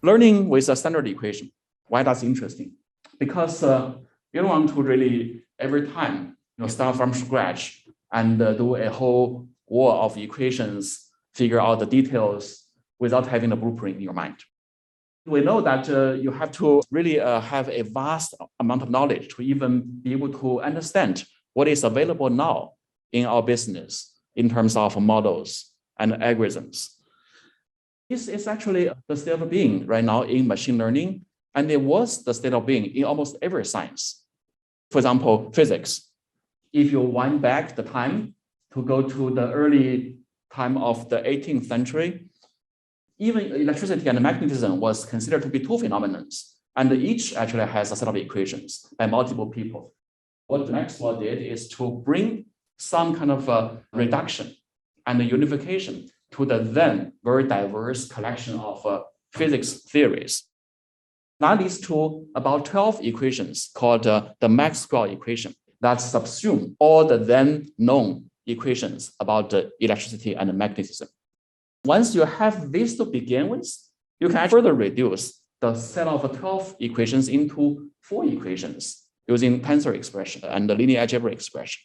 Learning with a standard equation. Why that's interesting? Because you don't want to really every time start from scratch and do a whole wall of equations, figure out the details without having a blueprint in your mind. We know that you have to really have a vast amount of knowledge to even be able to understand what is available now in our business in terms of models and algorithms. This is actually the state of being right now in machine learning, and it was the state of being in almost every science. For example, physics. If you wind back the time to go to the early time of the 18th century, even electricity and magnetism was considered to be two phenomena, and each actually has a set of equations by multiple people. What Maxwell did is to bring some kind of a reduction and a unification to the then very diverse collection of physics theories. That leads to about 12 equations called the Maxwell equation that subsume all the then known equations about electricity and magnetism. Once you have this to begin with, you can further reduce the set of 12 equations into 4 equations using tensor expression and the linear algebra expression.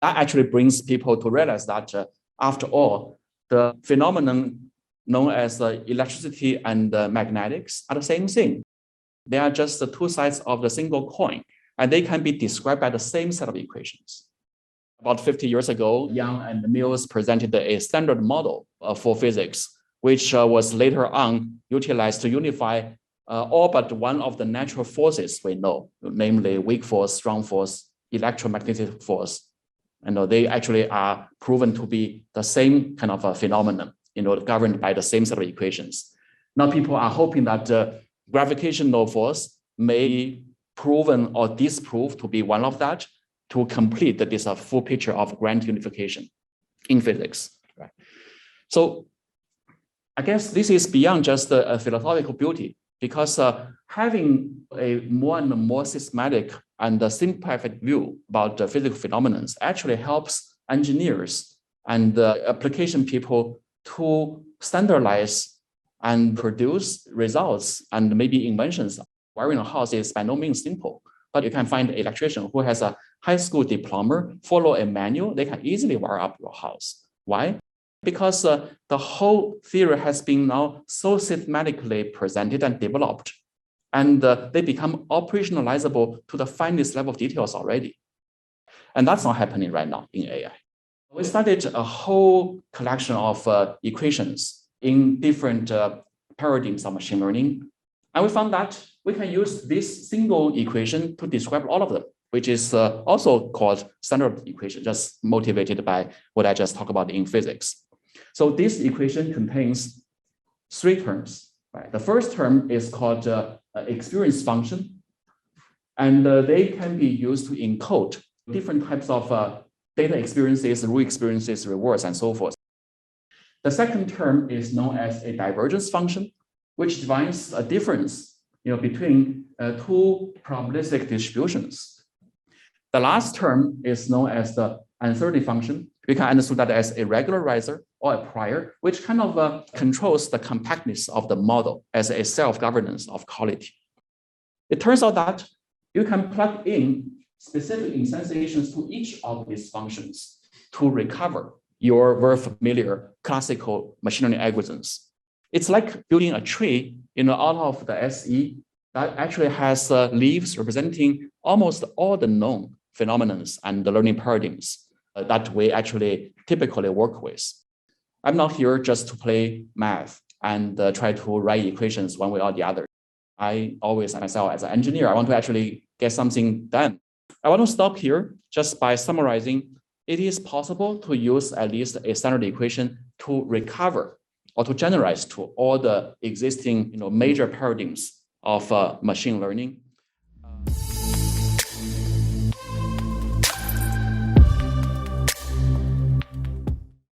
That actually brings people to realize that after all, the phenomenon known as electricity and magnetics are the same thing. They are just the two sides of the single coin, and they can be described by the same set of equations. About 50 years ago, Young and Mills presented a standard model for physics, which was later on utilized to unify all but one of the natural forces we know, namely weak force, strong force, electromagnetic force. And they actually are proven to be the same kind of a phenomenon, governed by the same set of equations. Now people are hoping that gravitational force may be proven or disproved to be one of that, to complete this full picture of grand unification in physics. Right? So I guess this is beyond just a philosophical beauty, because having a more and more systematic and simplified view about physical phenomena actually helps engineers and application people to standardize and produce results and maybe inventions. Wiring a house is by no means simple, but you can find an electrician who has a high school diploma, follow a manual, they can easily wire up your house. Why? Because the whole theory has been now so systematically presented and developed, and they become operationalizable to the finest level of details already. And that's not happening right now in AI. We studied a whole collection of equations in different paradigms of machine learning, and we found that we can use this single equation to describe all of them, which is also called standard equation, just motivated by what I just talked about in physics. So this equation contains 3 terms. Right? The first term is called experience function, and they can be used to encode different types of data experiences, rule experiences, rewards, and so forth. The second term is known as a divergence function, which defines a difference between 2 probabilistic distributions. The last term is known as the uncertainty function. We can understand that as a regularizer or a prior, which kind of controls the compactness of the model as a self-governance of quality. It turns out that you can plug in specific instantiations to each of these functions to recover your very familiar classical machine learning algorithms. It's like building a tree out of the SE that actually has leaves representing almost all the known phenomena and the learning paradigms that we actually typically work with. I'm not here just to play math and try to write equations one way or the other. I always, myself as an engineer, I want to actually get something done. I want to stop here just by summarizing. It is possible to use at least a standard equation to recover or to generalize to all the existing major paradigms of machine learning.